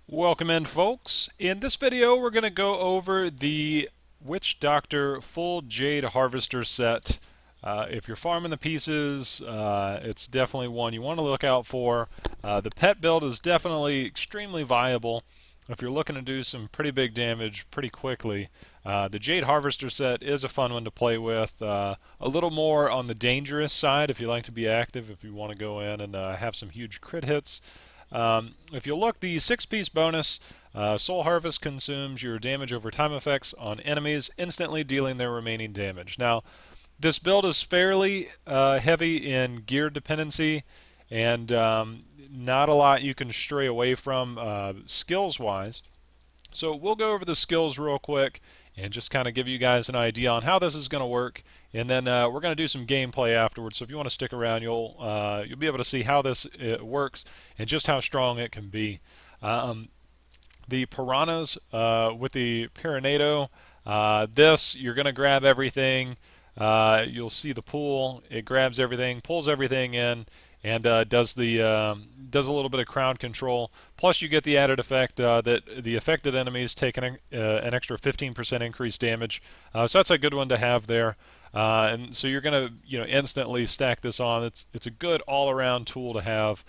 Welcome in, folks. In this video, we're going to go over the Witch Doctor full Jade Harvester set. If you're farming the pieces, it's definitely one you want to look out for. The pet build is definitely extremely viable if you're looking to do some pretty big damage pretty quickly. The Jade Harvester set is a fun one to play with. A little more on the dangerous side if you like to be active, if you want to go in and have some huge crit hits. If you look, the 6-piece bonus, Soul Harvest consumes your damage over time effects on enemies, instantly dealing their remaining damage. Now, this build is fairly heavy in gear dependency, and not a lot you can stray away from skills-wise. So we'll go over the skills real quick and just kind of give you guys an idea on how this is going to work, and then we're going to do some gameplay afterwards. So if you want to stick around, you'll be able to see how this works and just how strong it can be. The piranhas with the Pyranado, this you're going to grab everything. You'll see the pool. It grabs everything, pulls everything in, and does a little bit of crowd control. Plus, you get the added effect that the affected enemies take an extra 15% increased damage. So that's a good one to have there. And so you're going to instantly stack this on. It's a good all-around tool to have,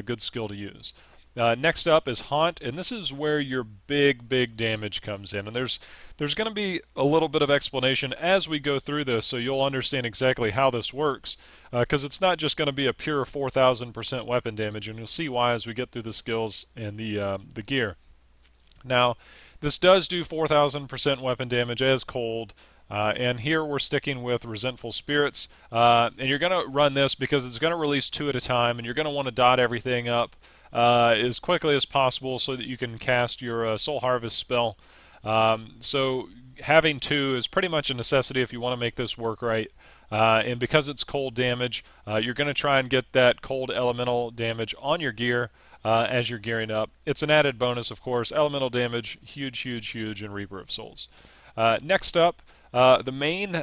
good skill to use. Next up is Haunt, and this is where your big damage comes in. And there's going to be a little bit of explanation as we go through this, so you'll understand exactly how this works. Because it's not just going to be a pure 4,000% weapon damage, and you'll see why as we get through the skills and the gear. Now, this does do 4,000% weapon damage as cold. And here we're sticking with Resentful Spirits. And you're going to run this because it's going to release 2 at a time, and you're going to want to dot everything up as quickly as possible so that you can cast your Soul Harvest spell. So having 2 is pretty much a necessity if you want to make this work right. And because it's cold damage, you're going to try and get that cold elemental damage on your gear as you're gearing up. It's an added bonus, of course. Elemental damage, huge in Reaper of Souls. Next up, the main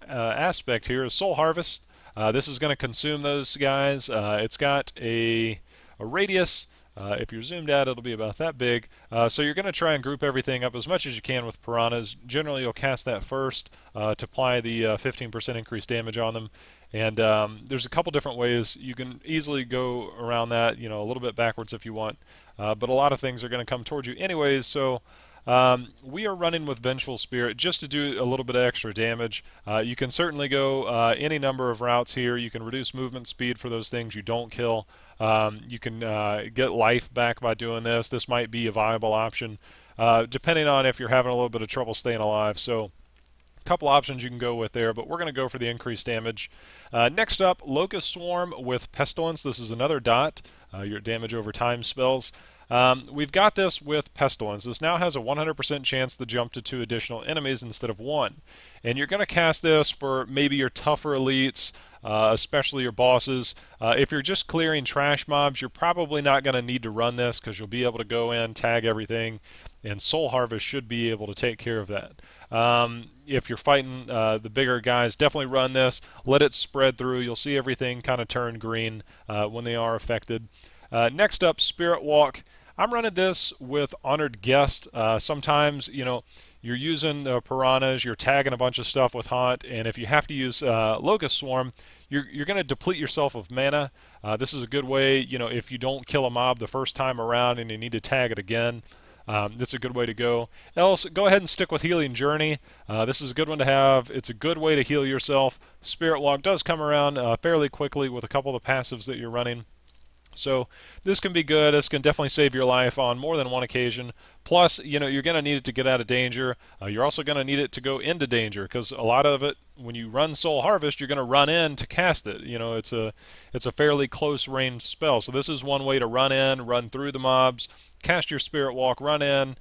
aspect here is Soul Harvest. This is going to consume those guys. It's got a radius. If you're zoomed out, it'll be about that big. So you're going to try and group everything up as much as you can with piranhas. Generally, you'll cast that first to apply the 15% increased damage on them. And there's a couple different ways. You can easily go around that, a little bit backwards if you want. But a lot of things are going to come towards you anyways, so we are running with Vengeful Spirit just to do a little bit of extra damage. You can certainly go any number of routes here. You can reduce movement speed for those things you don't kill. You can get life back by doing this. This might be a viable option, depending on if you're having a little bit of trouble staying alive. So a couple options you can go with there, but we're going to go for the increased damage. Next up, Locust Swarm with Pestilence. This is another dot, your damage over time spells. We've got this with Pestilence. This now has a 100% chance to jump to 2 additional enemies instead of 1. And you're going to cast this for maybe your tougher elites, especially your bosses. If you're just clearing trash mobs, you're probably not going to need to run this because you'll be able to go in, tag everything, and Soul Harvest should be able to take care of that. If you're fighting the bigger guys, definitely run this. Let it spread through. You'll see everything kind of turn green when they are affected. Next up, Spirit Walk. I'm running this with Honored Guest. Sometimes, you're using piranhas, you're tagging a bunch of stuff with Haunt, and if you have to use Locust Swarm, you're going to deplete yourself of mana. This is a good way, if you don't kill a mob the first time around and you need to tag it again. That's a good way to go. Else, go ahead and stick with Healing Journey. This is a good one to have. It's a good way to heal yourself. Spirit Walk does come around fairly quickly with a couple of the passives that you're running. So this can be good. This can definitely save your life on more than one occasion. Plus, you're going to need it to get out of danger. You're also going to need it to go into danger because a lot of it, when you run Soul Harvest, you're going to run in to cast it. It's a fairly close range spell. So this is one way to run in, run through the mobs, cast your Spirit Walk, run in,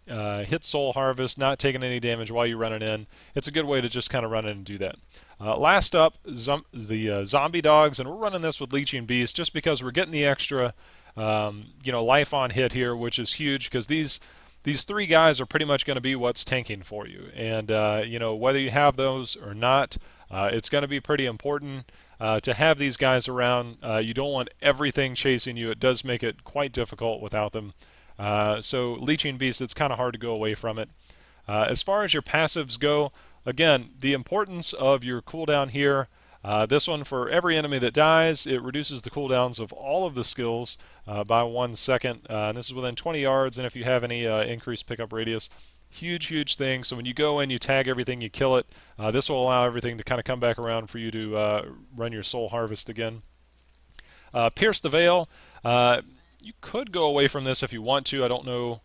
hit Soul Harvest, not taking any damage while you're running in. It's a good way to just kind of run in and do that. Last up, the Zombie Dogs, and we're running this with Leeching Beast just because we're getting the extra, life on hit here, which is huge because these 3 guys are pretty much going to be what's tanking for you. And, whether you have those or not, it's going to be pretty important to have these guys around. You don't want everything chasing you. It does make it quite difficult without them. So Leeching Beast, it's kind of hard to go away from it. As far as your passives go, again, the importance of your cooldown here. This one, for every enemy that dies, it reduces the cooldowns of all of the skills by 1 second. And this is within 20 yards, and if you have any increased pickup radius, huge thing. So when you go in, you tag everything, you kill it. This will allow everything to kind of come back around for you to run your soul harvest again. Pierce the Veil. You could go away from this if you want to. I don't know.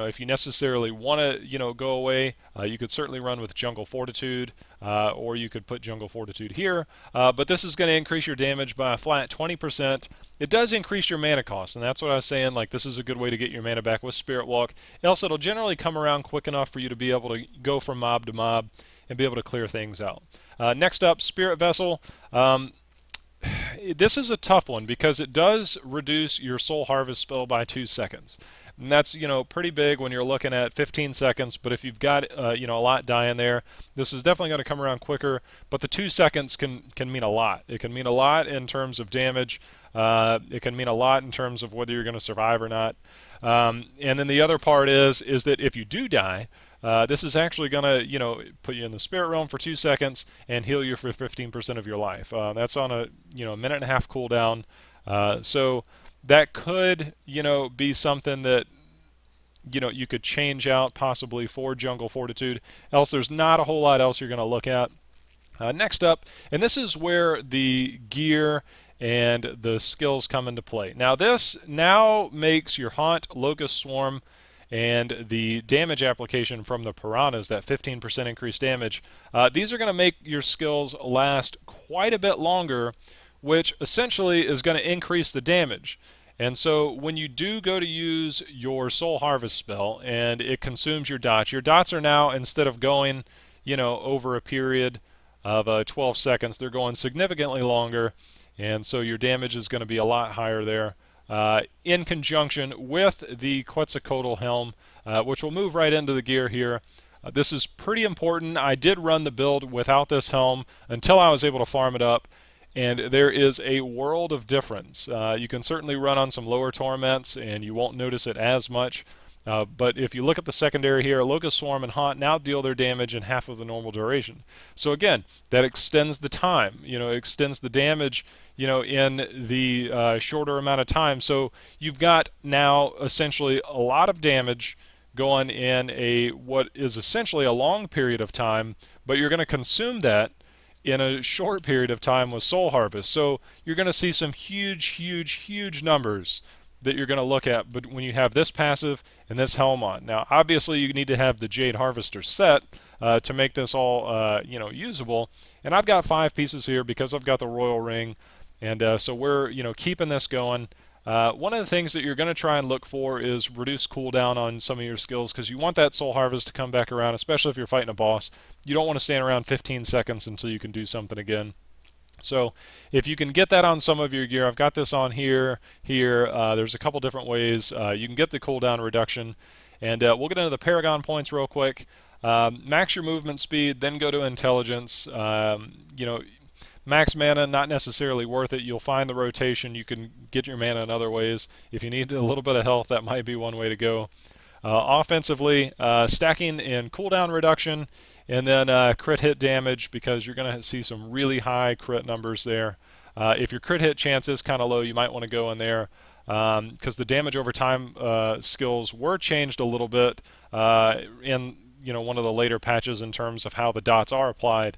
If you necessarily want to, go away, you could certainly run with Jungle Fortitude, or you could put Jungle Fortitude here. But this is going to increase your damage by a flat 20%. It does increase your mana cost, and that's what I was saying. Like, this is a good way to get your mana back with Spirit Walk. Else, it'll generally come around quick enough for you to be able to go from mob to mob and be able to clear things out. Next up, Spirit Vessel. This is a tough one because it does reduce your Soul Harvest spell by 2 seconds. And that's, pretty big when you're looking at 15 seconds, but if you've got, a lot dying there, this is definitely going to come around quicker, but the 2 seconds can mean a lot. It can mean a lot in terms of damage. It can mean a lot in terms of whether you're going to survive or not. And then the other part is that if you do die, this is actually going to, put you in the spirit realm for 2 seconds and heal you for 15% of your life. That's on a, minute and a half cooldown. So that could, be something that, you could change out possibly for Jungle Fortitude. Else, there's not a whole lot else you're going to look at. Next up, and this is where the gear and the skills come into play. Now, this now makes your Haunt, Locust Swarm, and the damage application from the piranhas, that 15% increased damage, these are going to make your skills last quite a bit longer, which essentially is going to increase the damage. And so when you do go to use your Soul Harvest spell and it consumes your dots are now, instead of going, over a period of 12 seconds, they're going significantly longer, and so your damage is going to be a lot higher there. In conjunction with the Quetzalcoatl helm, which will move right into the gear here. This is pretty important. I did run the build without this helm until I was able to farm it up, and there is a world of difference. You can certainly run on some lower torments and you won't notice it as much. But if you look at the secondary here, Locust Swarm and Haunt now deal their damage in half of the normal duration. So again, that extends the time, extends the damage, in the shorter amount of time. So you've got now essentially a lot of damage going in what is essentially a long period of time, but you're going to consume that in a short period of time with Soul Harvest. So you're going to see some huge numbers that you're going to look at, but when you have this passive and this helm on. Now, obviously, you need to have the Jade Harvester set to make this all, usable. And I've got 5 pieces here because I've got the Royal Ring, and so we're, keeping this going. One of the things that you're going to try and look for is reduce cooldown on some of your skills, because you want that Soul Harvest to come back around, especially if you're fighting a boss. You don't want to stand around 15 seconds until you can do something again. So if you can get that on some of your gear, I've got this on here. There's a couple different ways you can get the cooldown reduction. And we'll get into the Paragon Points real quick. Max your movement speed, then go to intelligence. Max mana, not necessarily worth it. You'll find the rotation. You can get your mana in other ways. If you need a little bit of health, that might be one way to go. Offensively, stacking in cooldown reduction, and then crit hit damage, because you're going to see some really high crit numbers there. If your crit hit chance is kind of low, you might want to go in there, because the damage over time skills were changed a little bit in one of the later patches in terms of how the dots are applied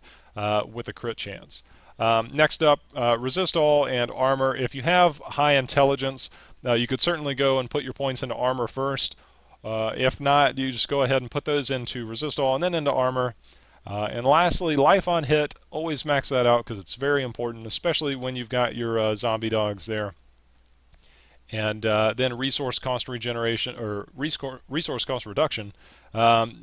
with a crit chance. Next up, resist all and armor. If you have high intelligence, you could certainly go and put your points into armor first. If not, you just go ahead and put those into resist all and then into armor. And lastly, life on hit. Always max that out because it's very important, especially when you've got your zombie dogs there. And then resource cost regeneration, or resource cost reduction,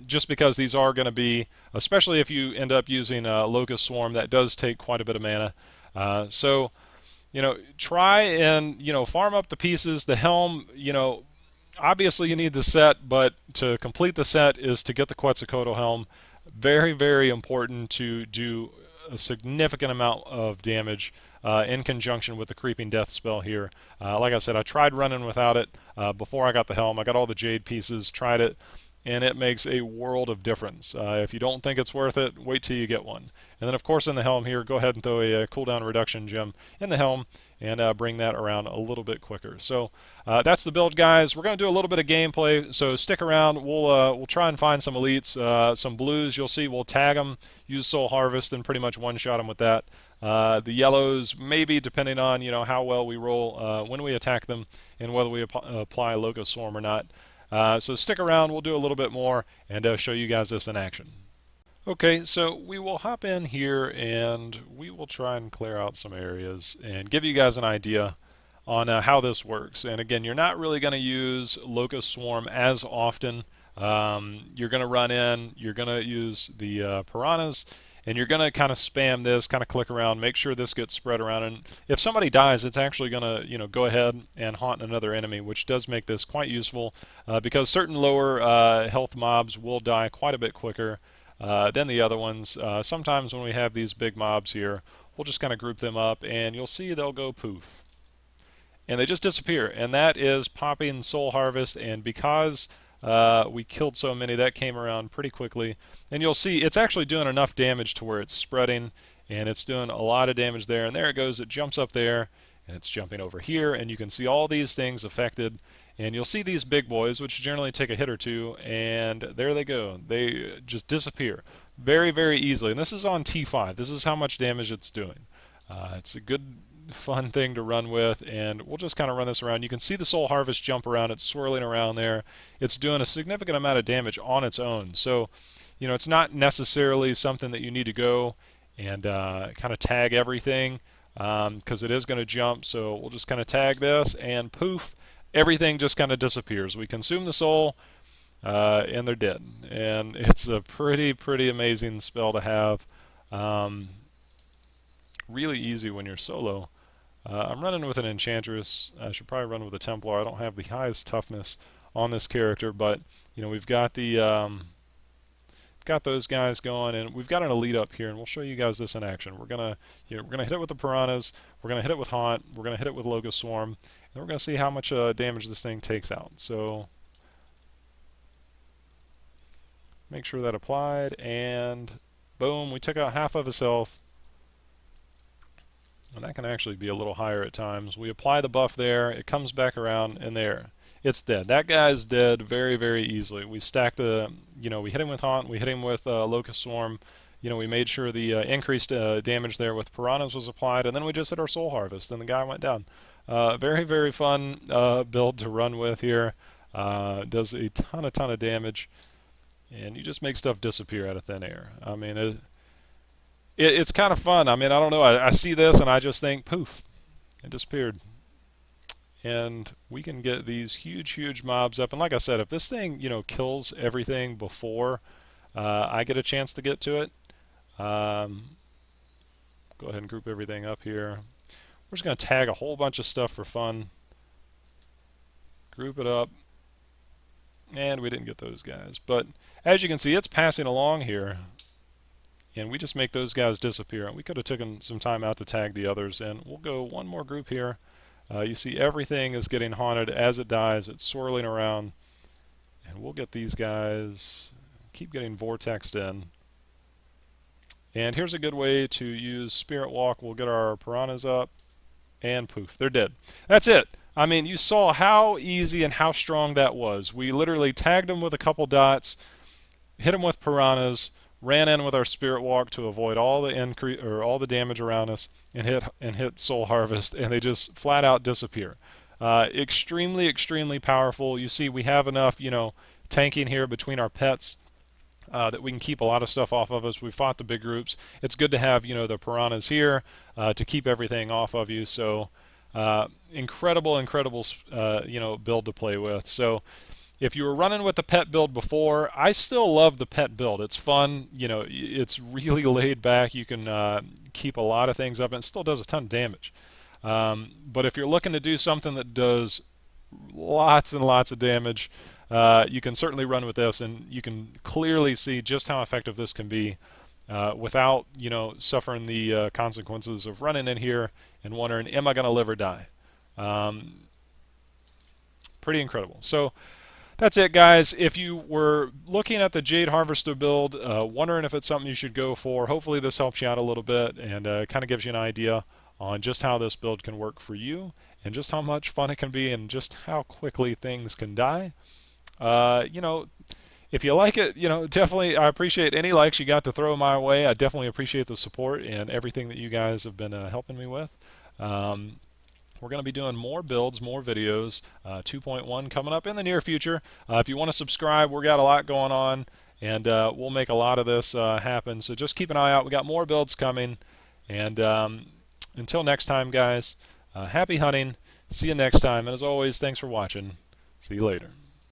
just because these are going to be, especially if you end up using Locust Swarm, that does take quite a bit of mana. So try and farm up the pieces. The helm, obviously you need the set, but to complete the set is to get the Quetzalcoatl helm. Very, very important to do a significant amount of damage in conjunction with the Creeping Death spell here. Like I said, I tried running without it before I got the helm. I got all the Jade pieces, tried it, and it makes a world of difference. If you don't think it's worth it, wait till you get one. And then of course in the helm here, go ahead and throw a cooldown reduction gem in the helm and bring that around a little bit quicker. So that's the build, guys. We're going to do a little bit of gameplay, so stick around. We'll try and find some elites, some blues. You'll see we'll tag them, use Soul Harvest, and pretty much one-shot them with that. The yellows, maybe depending on how well we roll when we attack them and whether we apply Locust Swarm or not. So stick around, we'll do a little bit more and show you guys this in action. Okay, so we will hop in here and we will try and clear out some areas and give you guys an idea on how this works. And again, you're not really going to use Locust Swarm as often. You're going to run in, you're going to use the piranhas, and you're going to kind of spam this, kind of click around, make sure this gets spread around. And if somebody dies, it's actually going to go ahead and haunt another enemy, which does make this quite useful because certain lower health mobs will die quite a bit quicker than the other ones. Sometimes when we have these big mobs here, we'll just kind of group them up, and you'll see they'll go poof. And they just disappear, and that is popping Soul Harvest, and because we killed so many, that came around pretty quickly. And you'll see it's actually doing enough damage to where it's spreading, and it's doing a lot of damage there. And there it goes, it jumps up there, and it's jumping over here, and you can see all these things affected. And you'll see these big boys, which generally take a hit or two, and there they go. They just disappear very, very easily. And this is on T5. This is how much damage it's doing. It's a good, fun thing to run with, and we'll just kind of run this around. You can see the Soul Harvest jump around. It's swirling around there. It's doing a significant amount of damage on its own. So, it's not necessarily something that you need to go and kind of tag everything because it is going to jump. So we'll just kind of tag this, and poof, everything just kind of disappears. We consume the soul, and they're dead. And it's a pretty amazing spell to have. Really easy when you're solo. I'm running with an Enchantress. I should probably run with a Templar. I don't have the highest toughness on this character, but we've got the got those guys going, and we've got an elite up here, and we'll show you guys this in action. We're gonna hit it with the piranhas. We're gonna hit it with Haunt. We're gonna hit it with Locust Swarm, and we're gonna see how much damage this thing takes out. So make sure that applied, and boom, we took out half of his health. And that can actually be a little higher at times. We apply the buff there, it comes back around, and there. It's dead. That guy's dead very, very easily. We stacked we hit him with Haunt, we hit him with Locust Swarm. We made sure the increased damage there with Piranhas was applied, and then we just hit our Soul Harvest, and the guy went down. Very, very fun build to run with here. Does a ton of damage, and you just make stuff disappear out of thin air. I mean, it's kind of fun. I mean, I don't know. I see this and I just think, poof, it disappeared. And we can get these huge mobs up. And like I said, if this thing, kills everything before I get a chance to get to it, go ahead and group everything up here. We're just going to tag a whole bunch of stuff for fun. Group it up. And we didn't get those guys. But as you can see, it's passing along here. And we just make those guys disappear. And we could have taken some time out to tag the others. And we'll go one more group here. You see everything is getting haunted as it dies. It's swirling around. And we'll get these guys, keep getting vortexed in. And here's a good way to use Spirit Walk. We'll get our piranhas up. And poof, they're dead. That's it. I mean, you saw how easy and how strong that was. We literally tagged them with a couple dots, hit them with piranhas, ran in with our Spirit Walk to avoid all the damage around us, and hit Soul Harvest, and they just flat out disappear. Extremely powerful. You see, we have enough, tanking here between our pets that we can keep a lot of stuff off of us. We fought the big groups. It's good to have, the piranhas here to keep everything off of you. So incredible, build to play with. So if you were running with the pet build before, I still love the pet build. It's fun. It's really laid back. You can keep a lot of things up, and it still does a ton of damage. But if you're looking to do something that does lots and lots of damage, you can certainly run with this, and you can clearly see just how effective this can be without suffering the consequences of running in here and wondering, am I going to live or die? Pretty incredible. So that's it, guys. If you were looking at the Jade Harvester build, wondering if it's something you should go for, hopefully this helps you out a little bit and kind of gives you an idea on just how this build can work for you and just how much fun it can be and just how quickly things can die. If you like it, definitely I appreciate any likes you got to throw my way. I definitely appreciate the support and everything that you guys have been helping me with. We're going to be doing more builds, more videos, 2.1 coming up in the near future. If you want to subscribe, we've got a lot going on, and we'll make a lot of this happen. So just keep an eye out. We got more builds coming. And until next time, guys, happy hunting. See you next time. And as always, thanks for watching. See you later.